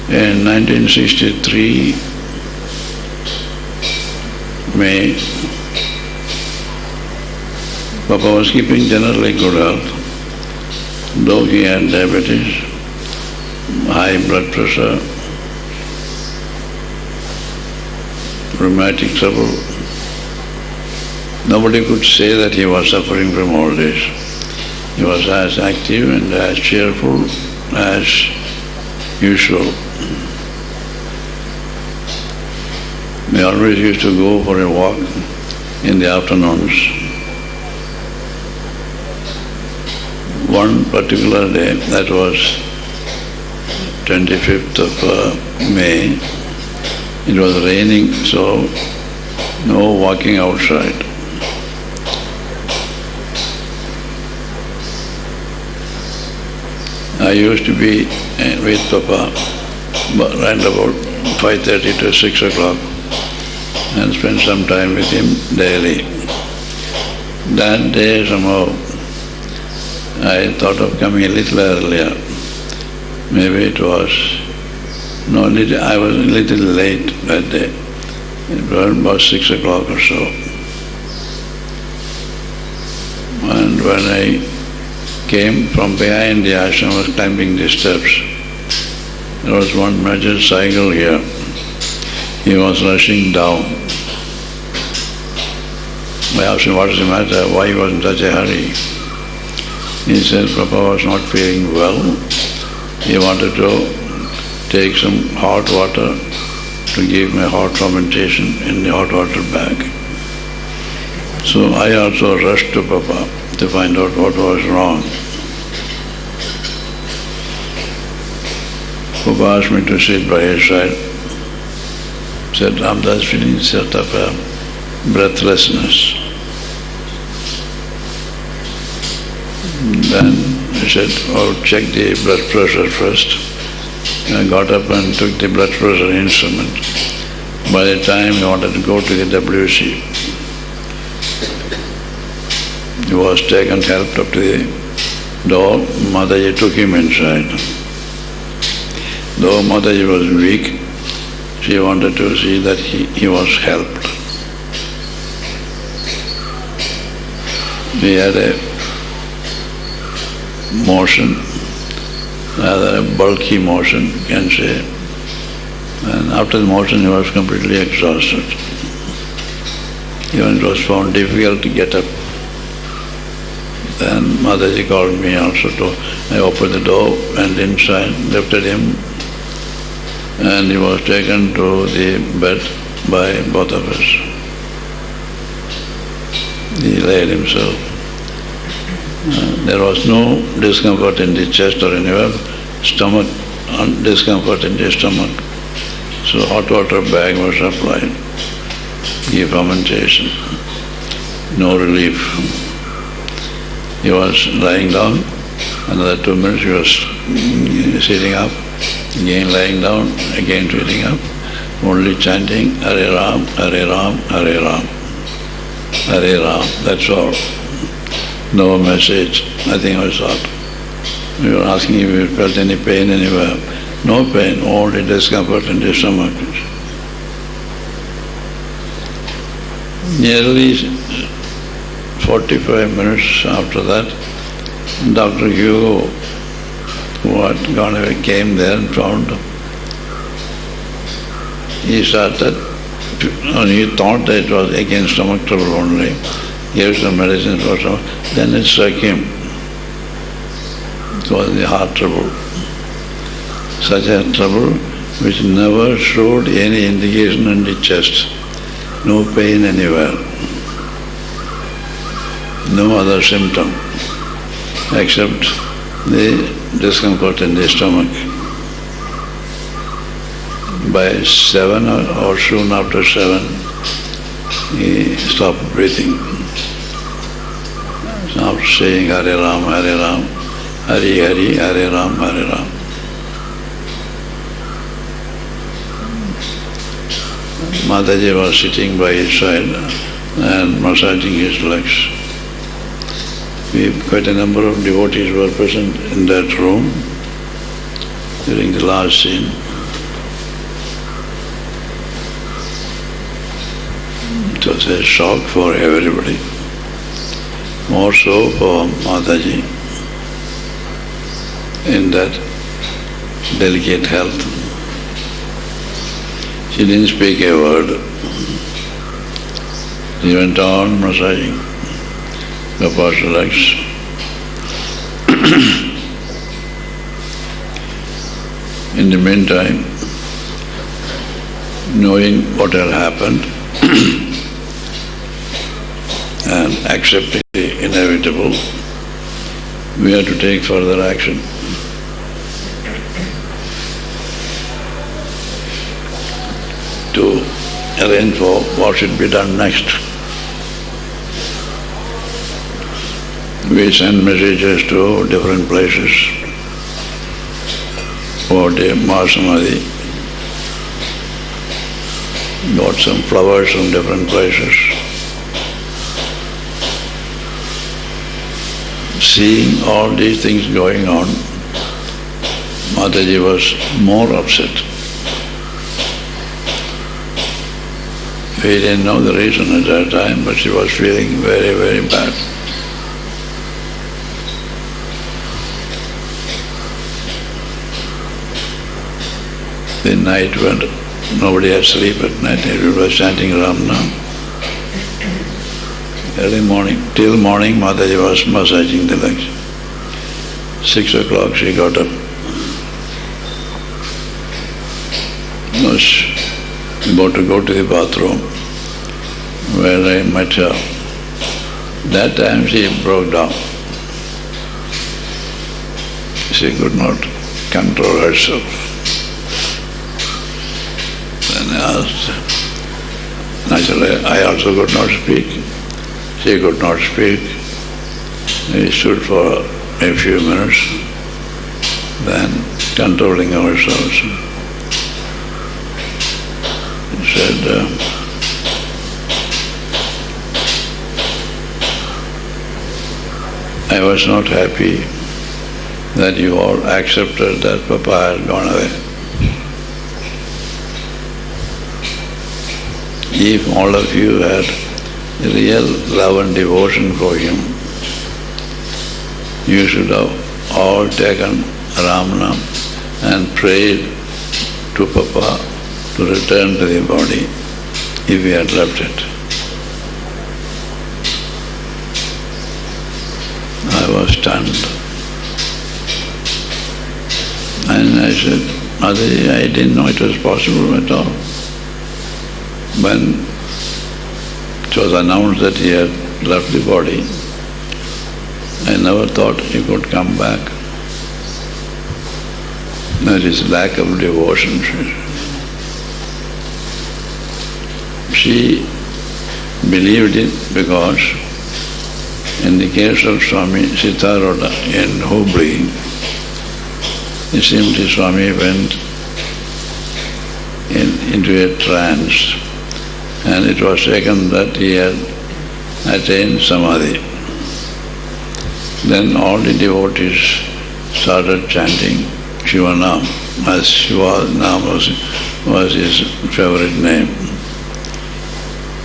In 1963, May, Papa was keeping generally good health, though he had diabetes, high blood pressure, rheumatic trouble. Nobody could say that he was suffering from all this. He was as active and as cheerful as usual. We always used to go for a walk in the afternoons. One particular day, that was 25th of May, it was raining, so no walking outside. I used to be with Papa around about 5:30 to 6 o'clock and spend some time with him daily. That day somehow I thought of coming a little earlier. Maybe it was, I was a little late that day. It was about 6 o'clock or so. And when I came from behind the ashram, I was climbing the steps. There was one major cycle here. He was rushing down. I asked him, what is the matter? Why he was in such a hurry? He said, Papa was not feeling well. He wanted to take some hot water to give me hot fermentation in the hot water bag. So I also rushed to Papa to find out what was wrong. Papa asked me to sit by his side. Said, Ramdas feeling sort of a breathlessness. Then he said, check the blood pressure first. I got up and took the blood pressure instrument. By the time he wanted to go to the WC, he was taken, helped up to the door. Mataji took him inside. Though Mataji was weak, she wanted to see that he was helped. He had a motion, rather a bulky motion, you can say. And after the motion he was completely exhausted. Even it was found difficult to get up. Then Mataji called me also I opened the door, went inside, lifted him, and he was taken to the bed by both of us. He laid himself. There was no discomfort in the chest or anywhere, stomach, discomfort in the stomach. So hot water bag was applied, give fermentation, no relief. He was lying down, another 2 minutes he was sitting up, again lying down, again sitting up, only chanting Hare Ram, Hare Ram, Hare Ram, Hare Ram, that's all. No message, nothing was thought. We were asking if he felt any pain anywhere. No pain, only discomfort in the stomach. Nearly 45 minutes after that, Dr. Hugo, who had gone away, came there and found him. He started, and he thought that it was against stomach trouble only. Gave some medicine for stomach. Then it struck him. It was the heart trouble. Such a trouble which never showed any indication in the chest. No pain anywhere. No other symptom except the discomfort in the stomach. By 7 or soon after 7, he stopped breathing. Stopped saying Hare Ram, Hare Ram, Hari Hari, Hare Ram, Hare Ram. Mataji was sitting by his side and massaging his legs. Quite a number of devotees were present in that room during the last scene. It was a shock for everybody, more so for Mataji in that delicate health. She didn't speak a word. She went on massaging Papa's legs. In the meantime, knowing what had happened and accepting the inevitable, we had to take further action. To arrange for what should be done next. We sent messages to different places for the Samadhi. Got some flowers from different places. Seeing all these things going on, Mataji was more upset. We didn't know the reason at that time, but she was feeling very, very bad. The night when nobody had sleep at night, everybody was chanting Ram Nam. Early morning, till morning, Mataji was massaging the legs. 6 o'clock she got up. Was about to go to the bathroom, where I met her. That time she broke down. She could not control herself. Then I asked, naturally I also could not speak. She could not speak. We stood for a few minutes, then controlling ourselves. He said, I was not happy that you all accepted that Papa had gone away. If all of you had real love and devotion for him, you should have all taken Ram Nam and prayed to Papa to return to the body if he had left it. I was stunned. And I said, Mataji, I didn't know it was possible at all. When it was announced that he had left the body, I never thought he could come back. That is lack of devotion. She believed it because in the case of Swami Sitaroda in Hubli, it seemed that Swami went into a trance, and it was taken that he had attained Samadhi. Then all the devotees started chanting Shiva Nam, as Shiva Nam was his favorite name.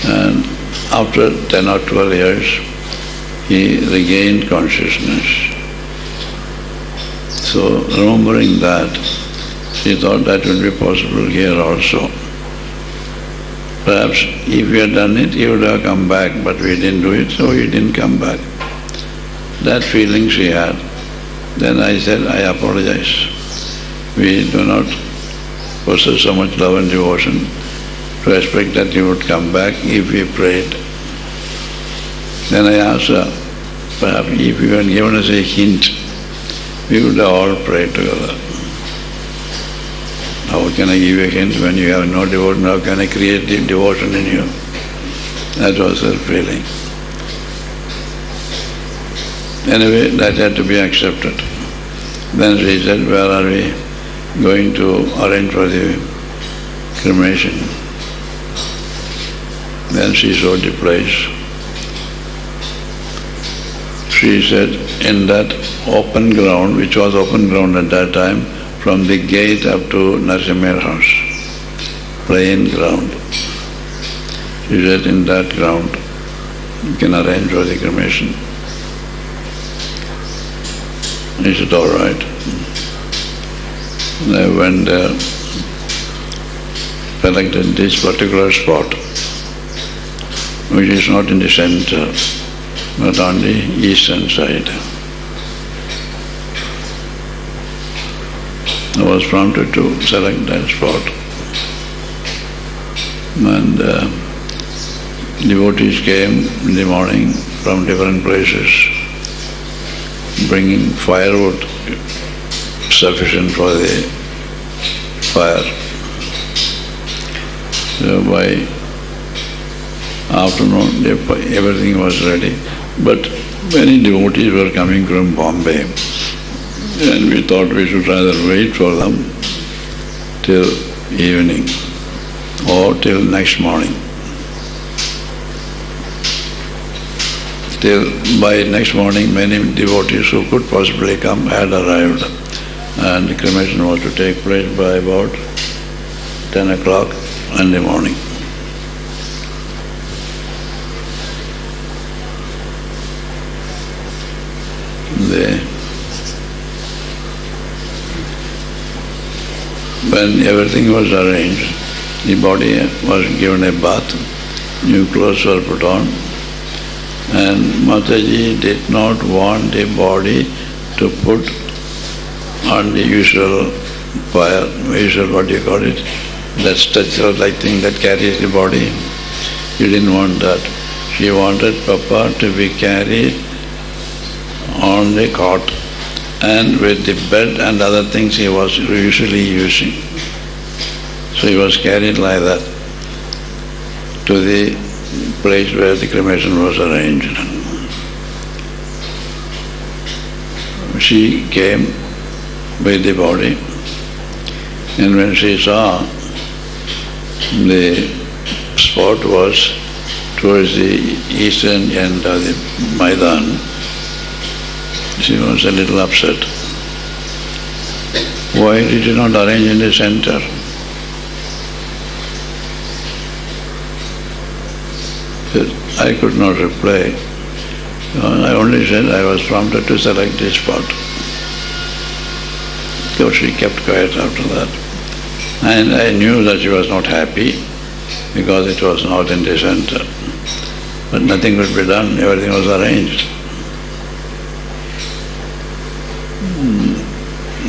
And after 10 or 12 years, he regained consciousness. So, remembering that, she thought that would be possible here also. Perhaps if we had done it, he would have come back, but we didn't do it, so he didn't come back. That feeling she had. Then I said, I apologize. We do not possess so much love and devotion to expect that he would come back if we prayed. Then I asked her, perhaps if you had given us a hint, we would have all prayed together. How can I give you a hint when you have no devotion? How can I create devotion in you? That was her feeling. Anyway, that had to be accepted. Then she said, where are we going to arrange for the cremation? Then she showed the place. She said, in that open ground, which was open ground at that time, from the gate up to Narasimha's house, plain ground. She said, in that ground, you can arrange for the cremation. He said, all right. And I went there, selected this particular spot, which is not in the center, but on the eastern side. I was prompted to select that spot. And devotees came in the morning from different places, bringing firewood sufficient for the fire. So by afternoon, everything was ready. But many devotees were coming from Bombay, and we thought we should rather wait for them till evening or till next morning. Till by next morning, many devotees who could possibly come had arrived, and the cremation was to take place by about 10 o'clock in the morning. When everything was arranged, the body was given a bath, new clothes were put on, and Mataji did not want the body to put on the usual fire, what do you call it, that structural-like thing that carries the body. She didn't want that. She wanted Papa to be carried on the cot and with the bed and other things he was usually using. So he was carried like that to the place where the cremation was arranged. She came with the body, and when she saw the spot was towards the eastern end of the Maidan, she was a little upset. Why did you not arrange in the center? I could not reply. I only said I was prompted to select this spot. So she kept quiet after that. And I knew that she was not happy because it was not in the center. But nothing could be done, everything was arranged.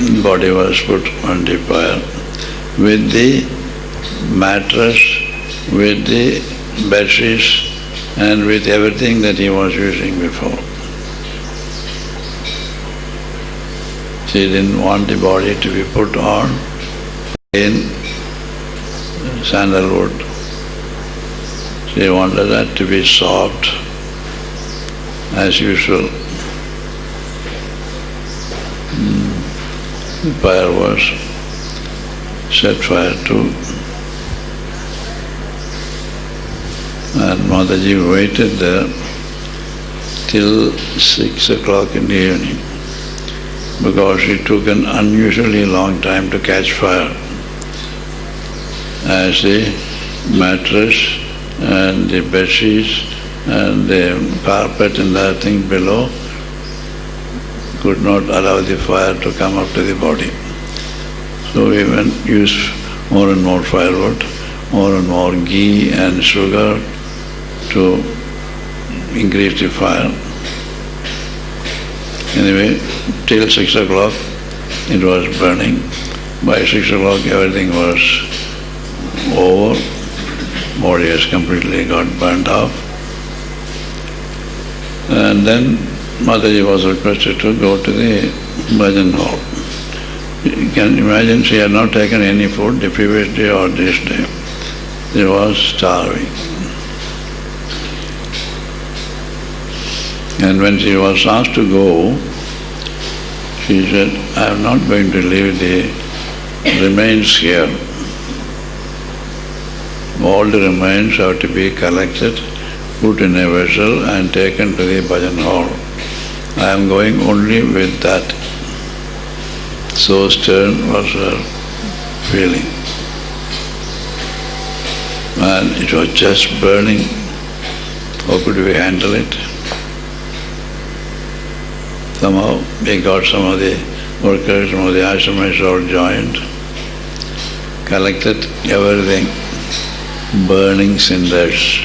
The body was put on the fire with the mattress, with the bedsheets, and with everything that he was using before. She didn't want the body to be put on in sandalwood. She wanted that to be soft as usual. The fire was set fire to, and Mataji waited there till 6 o'clock in the evening because she took an unusually long time to catch fire, as the mattress and the bedsheets and the carpet and that thing below could not allow the fire to come up to the body. So we used more and more firewood, more and more ghee and sugar to increase the fire. Anyway, till 6 o'clock it was burning. By 6 o'clock everything was over. Body has completely got burnt off. And then Mataji was requested to go to the bhajan hall. You can imagine she had not taken any food the previous day or this day. She was starving. And when she was asked to go, she said, I am not going to leave the remains here. All the remains have to be collected, put in a vessel and taken to the bhajan hall. I am going only with that. So stern was her feeling. and it was just burning. How could we handle it? Somehow we got some of the workers, some of the ashramites all joined, collected everything, burning cinders,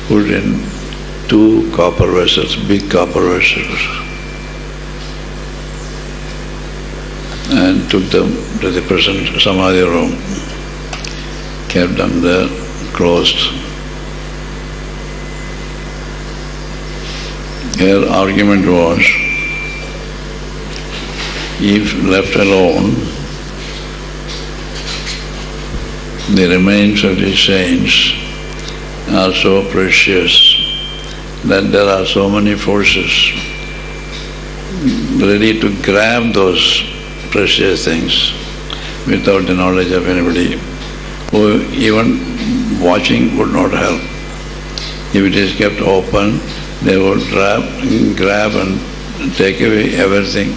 put in 2 copper vessels, big copper vessels, and took them to the present Samadhi room, kept them there, closed. Their argument was, if left alone, the remains of the saints are so precious that there are so many forces ready to grab those precious things without the knowledge of anybody, who even watching would not help. If it is kept open, they would grab and take away everything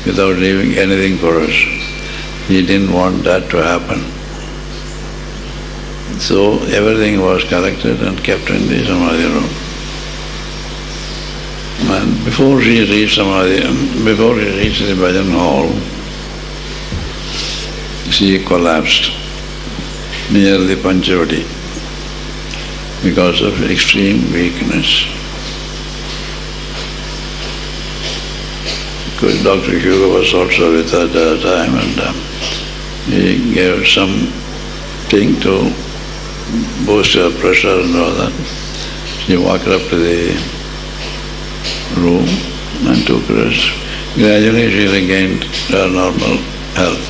without leaving anything for us. He didn't want that to happen. So everything was collected and kept in the Samadhi room. And before he reached the bhajan hall, she collapsed near the Panchavati because of extreme weakness. Because Dr. Hugo was also with her at the time, and he gave something to boost her pressure and all that. She walked up to the room and took rest. Gradually she regained her normal health.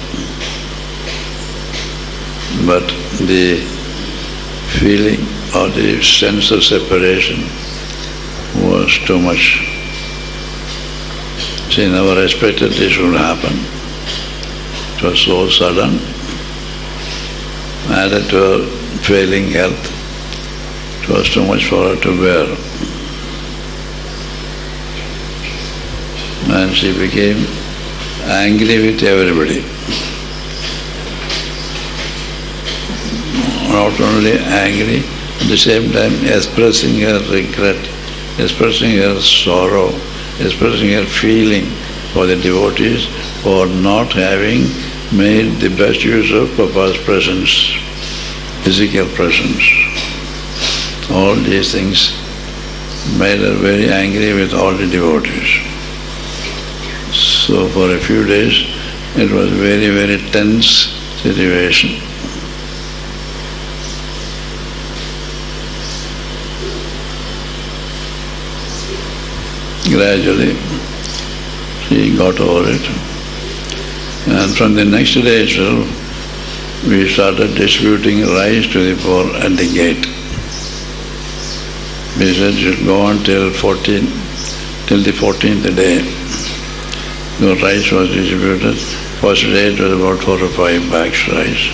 But the feeling or the sense of separation was too much. She never expected this would happen. It was so sudden. Added to her failing health, it was too much for her to bear. And she became angry with everybody. Not only angry, at the same time expressing her regret, expressing her sorrow, expressing her feeling for the devotees for not having made the best use of Papa's presence, physical presence. All these things made her very angry with all the devotees. So for a few days it was a very, very tense situation. Gradually she got over it, and from the next day itself we started distributing rice to the poor at the gate. We said it should go on till the 14th day. The rice was distributed. First day it was about 4 or 5 bags rice.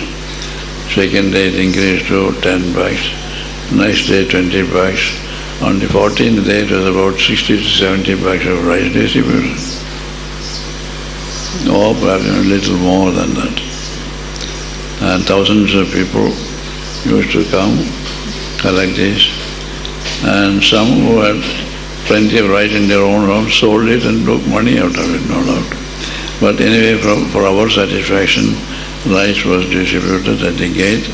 Second day it increased to 10 bags. Next day 20 bags. On the 14th day it was about 60 to 70 bags of rice distributed. Or perhaps a little more than that. And thousands of people used to come, collect this. And some who had plenty of rice in their own homes sold it and took money out of it, no doubt. But anyway, for our satisfaction, rice was distributed at the gate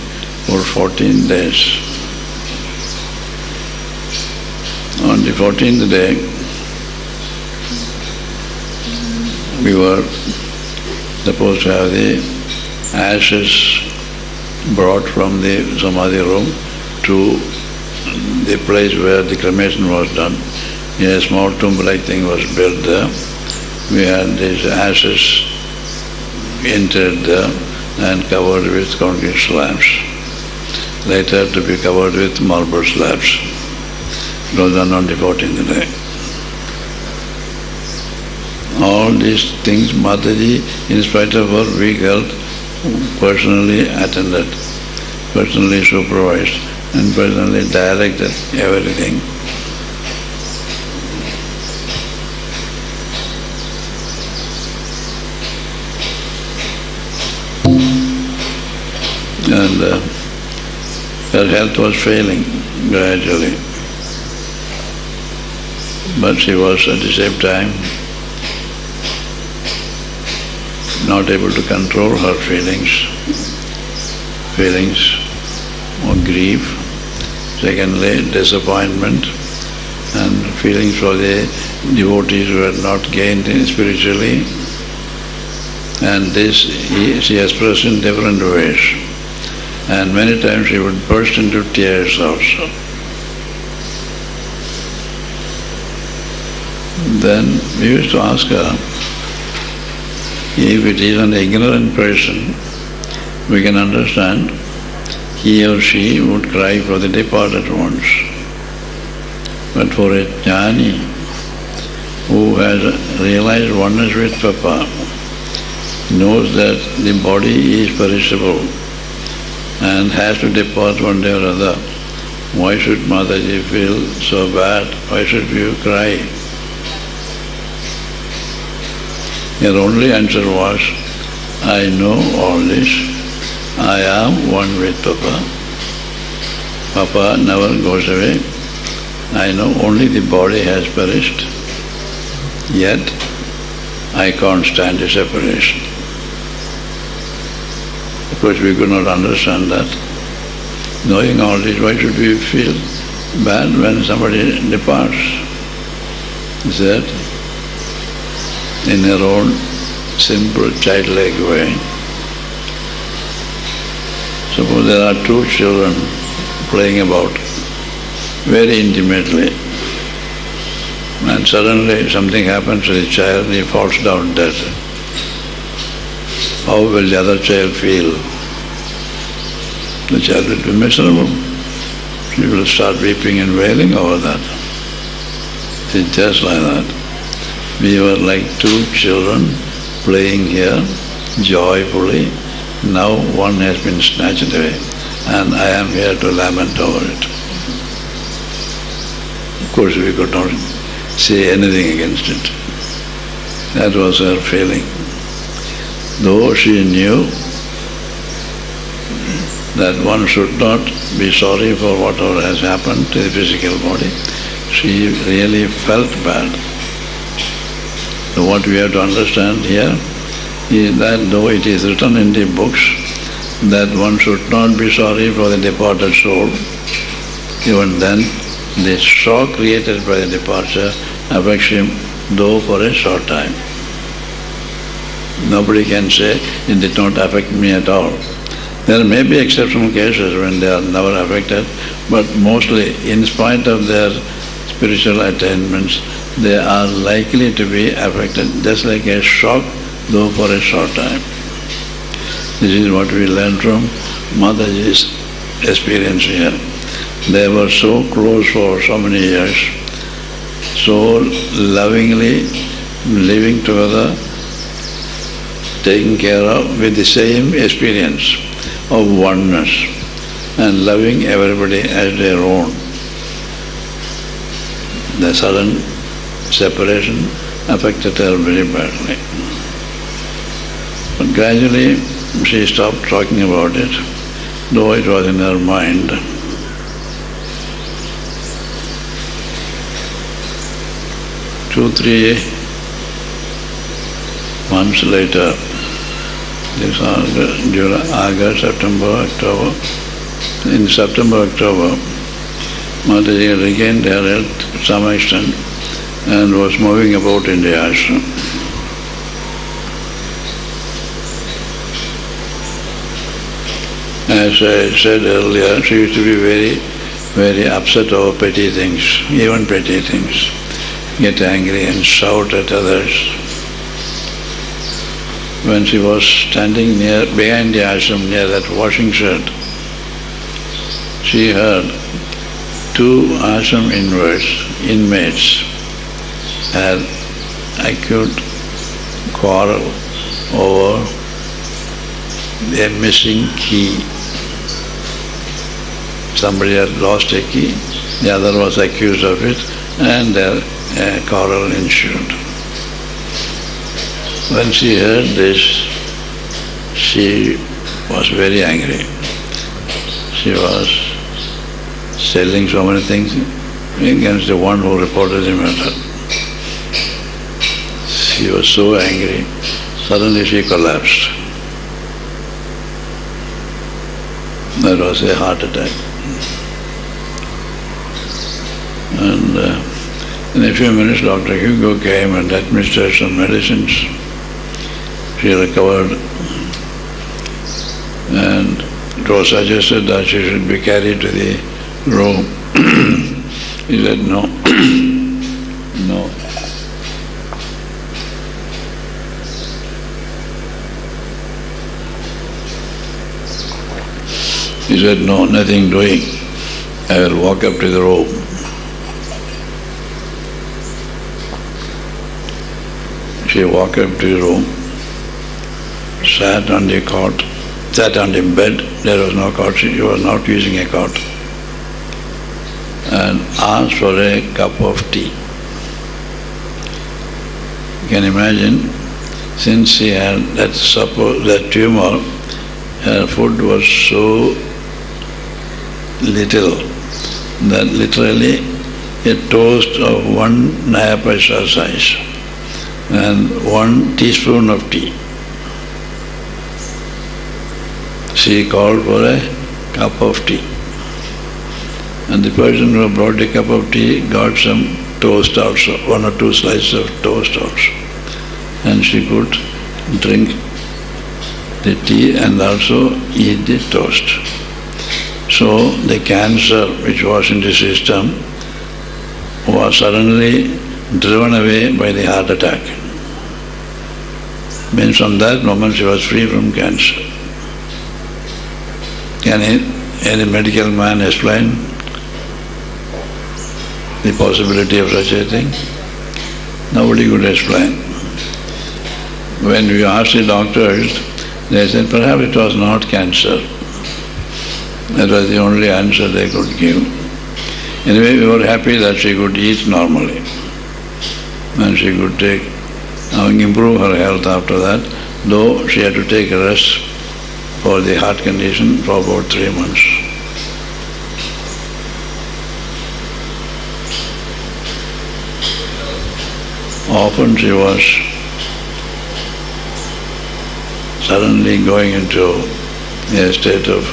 for 14 days. On the 14th day, we were supposed to have the ashes brought from the Samadhi room to the place where the cremation was done. A small tomb-like thing was built there. We had these ashes interred there and covered with concrete slabs. Later to be covered with marble slabs. It was done on the 14th day. All these things Mataji, in spite of her weak health, personally attended, personally supervised, and personally directed everything. And Her health was failing gradually. But she was at the same time not able to control her feelings of grief, secondly disappointment, and feelings for the devotees who had not gained spiritually, and this she expressed in different ways. And many times she would burst into tears also. Then we used to ask her, if it is an ignorant person, we can understand he or she would cry for the departed ones. But for a jnani who has realized oneness with Papa, knows that the body is perishable and has to depart one day or other, why should Mataji feel so bad? Why should you cry? Her only answer was, I know all this. I am one with Papa. Papa never goes away. I know only the body has perished. Yet, I can't stand the separation. Of course, we could not understand that. Knowing all this, why should we feel bad when somebody departs? He said, in her own simple, childlike way. Suppose there are two children playing about very intimately, and suddenly something happens to the child and he falls down dead. How will the other child feel? The child will be miserable. She will start weeping and wailing over that. It's just like that. We were like two children playing here joyfully. Now one has been snatched away, and I am here to lament over it. Of course, we could not say anything against it. That was her feeling. Though she knew that one should not be sorry for whatever has happened to the physical body, she really felt bad. So what we have to understand here is that though it is written in the books that one should not be sorry for the departed soul, even then the shock created by the departure affects him, though for a short time. Nobody can say it did not affect me at all. There may be exceptional cases when they are never affected, but mostly, in spite of their spiritual attainments, they are likely to be affected, just like a shock, though for a short time. This is what we learn from Mataji's experience here. They were so close for so many years, so lovingly living together, taken care of with the same experience of oneness and loving everybody as their own. The sudden separation affected her very badly. But gradually she stopped talking about it, though it was in her mind. Two, 3 months later, this August, September, October. In September, October, Mataji had regained her health to some extent and was moving about in the ashram. As I said earlier, she used to be very, very upset over petty things, even petty things. Get angry and shout at others. When she was standing behind the ashram near that washing shed, she heard 2 ashram inmates had acute quarrel over a missing key. Somebody had lost a key, the other was accused of it, and a quarrel ensued. When she heard this, she was very angry. She was selling so many things against the one who reported the matter. She was so angry, suddenly she collapsed. That was a heart attack. And in a few minutes, Dr. Hugo came and administered some medicines. She recovered, and it was suggested that she should be carried to the room. He said, no, no. He said, no, nothing doing. I will walk up to the room. She walked up to the room, sat on the cot, sat on the bed. There was no cot. She was not using a cot. And asked for a cup of tea. You can imagine, since she had that tumor, her food was so little that literally a toast of 1 naya paisa size and 1 teaspoon of tea. She called for a cup of tea. And the person who brought the cup of tea got some toast also, 1 or 2 slices of toast also. And she could drink the tea and also eat the toast. So the cancer which was in the system was suddenly driven away by the heart attack. Means from that moment she was free from cancer. Can any medical man explain the possibility of such a thing? Nobody could explain. When we asked the doctors, they said perhaps it was not cancer. That was the only answer they could give. Anyway, we were happy that she could eat normally and she could improve her health after that, though she had to take a rest for the heart condition for about 3 months. Often she was suddenly going into a state of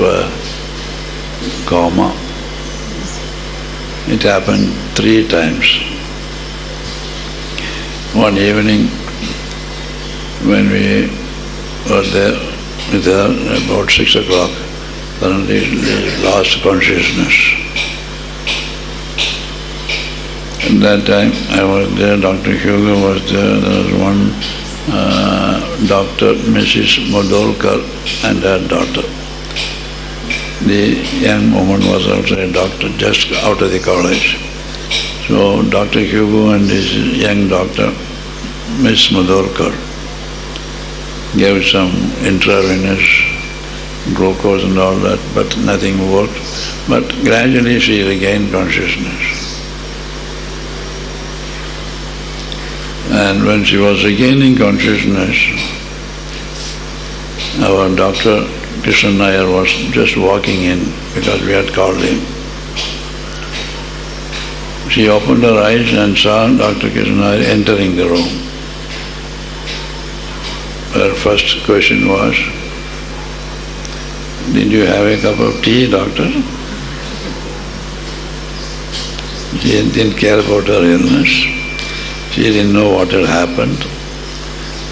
coma. It happened 3 times. One evening when we were there with her about 6 o'clock, suddenly she lost consciousness. At that time I was there, Dr. Hugo was there, there was one doctor, Mrs. Modolkar and her daughter. The young woman was also a doctor, just out of the college. So Dr. Hugo and his young daughter, Miss Modolkar, gave some intravenous glucose and all that, but nothing worked. But gradually she regained consciousness. And when she was regaining consciousness, our Dr. Krishna Nair was just walking in because we had called him. She opened her eyes and saw Dr. Krishna Nair entering the room. Her first question was, "Did you have a cup of tea, doctor?" She didn't care about her illness. She didn't know what had happened,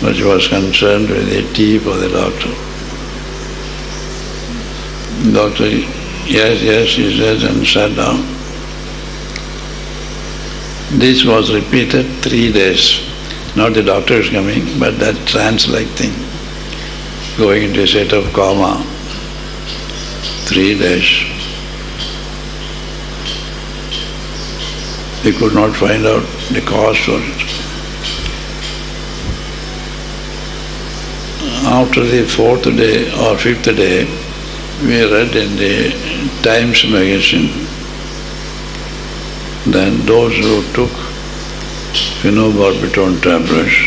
but she was concerned with the tea for the doctor. Doctor, yes, he said, and sat down. This was repeated 3 days. Not the doctor is coming, but that trance-like thing, going into a state of coma. 3 days. We could not find out the cause for it. After the 4th day or 5th day, we read in the Times magazine that those who took phenobarbital tablets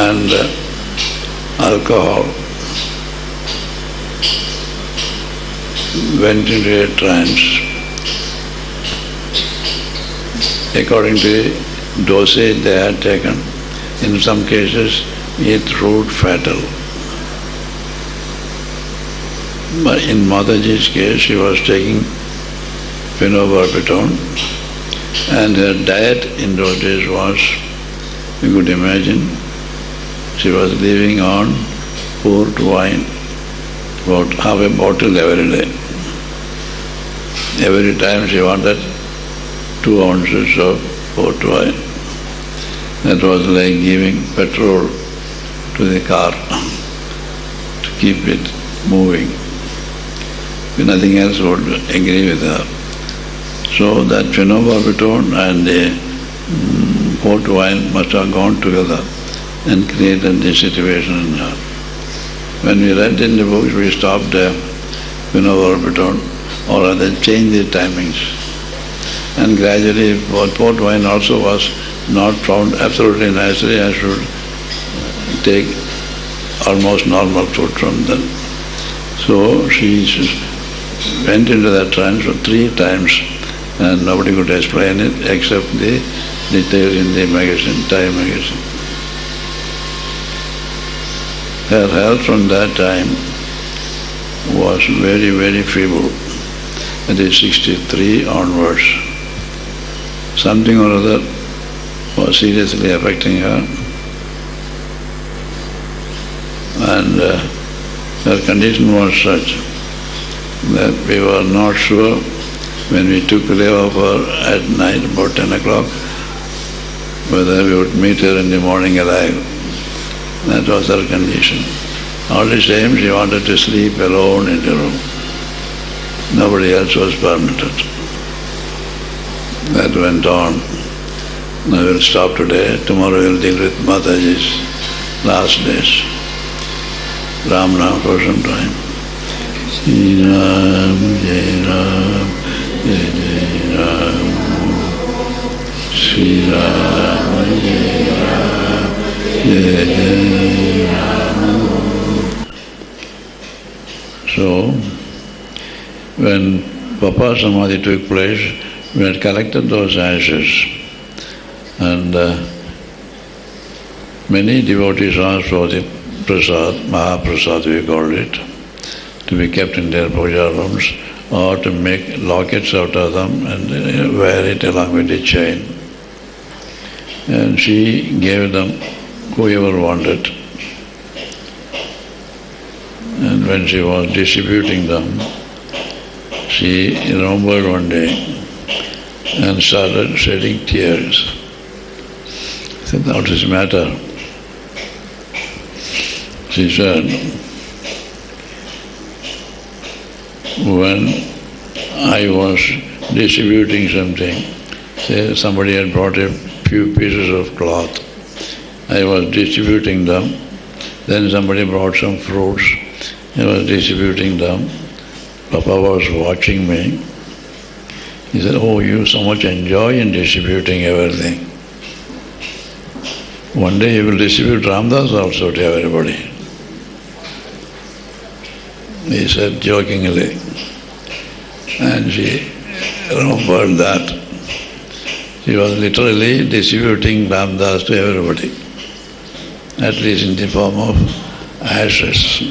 and alcohol went into a trance. According to the dosage they had taken, in some cases it proved fatal. But in Mataji's case, she was taking phenobarbital, and her diet in those days was, you could imagine, she was living on port wine, about half a bottle every day. Every time she wanted 2 ounces of port wine. That was like giving petrol to the car to keep it moving. Nothing else would agree with her. So that phenobarbital and the port wine must have gone together and created this situation in her. When we read in the books, we stopped phenobarbital, or rather changed the timings. And gradually port wine also was not found absolutely naturally. I should take almost normal food from them. So she went into that trance for 3 times, and nobody could explain it except the details in the magazine, Time magazine. Her health from that time was very, very feeble. At age 63 onwards, something or other was seriously affecting her, and her condition was such that we were not sure when we took leave of her at night, about 10 o'clock, whether we would meet her in the morning alive. That was her condition. All the same, she wanted to sleep alone in the room. Nobody else was permitted. That went on. Now we'll stop today. Tomorrow we'll deal with Mataji's last days. Ram Nam for some time. Shri Ram, Jai Ram, Jai Jai Ram. Shri Ram, Jai Ram, Jai Jai Ram. So, when Papa Samadhi took place, we had collected those ashes, and many devotees asked for the prasad, Mahaprasad we called it, to be kept in their puja rooms, or to make lockets out of them and wear it along with the chain. And she gave them whoever wanted. And when she was distributing them, she remembered one day and started shedding tears. I said, "What is the matter?" She said, "When I was distributing something, say somebody had brought a few pieces of cloth. I was distributing them. Then somebody brought some fruits. I was distributing them. Papa was watching me. He said, 'Oh, you so much enjoy in distributing everything. One day you will distribute Ramdas also to everybody.' He said jokingly. And she remembered that. She was literally distributing Ramdas to everybody, at least in the form of ashes.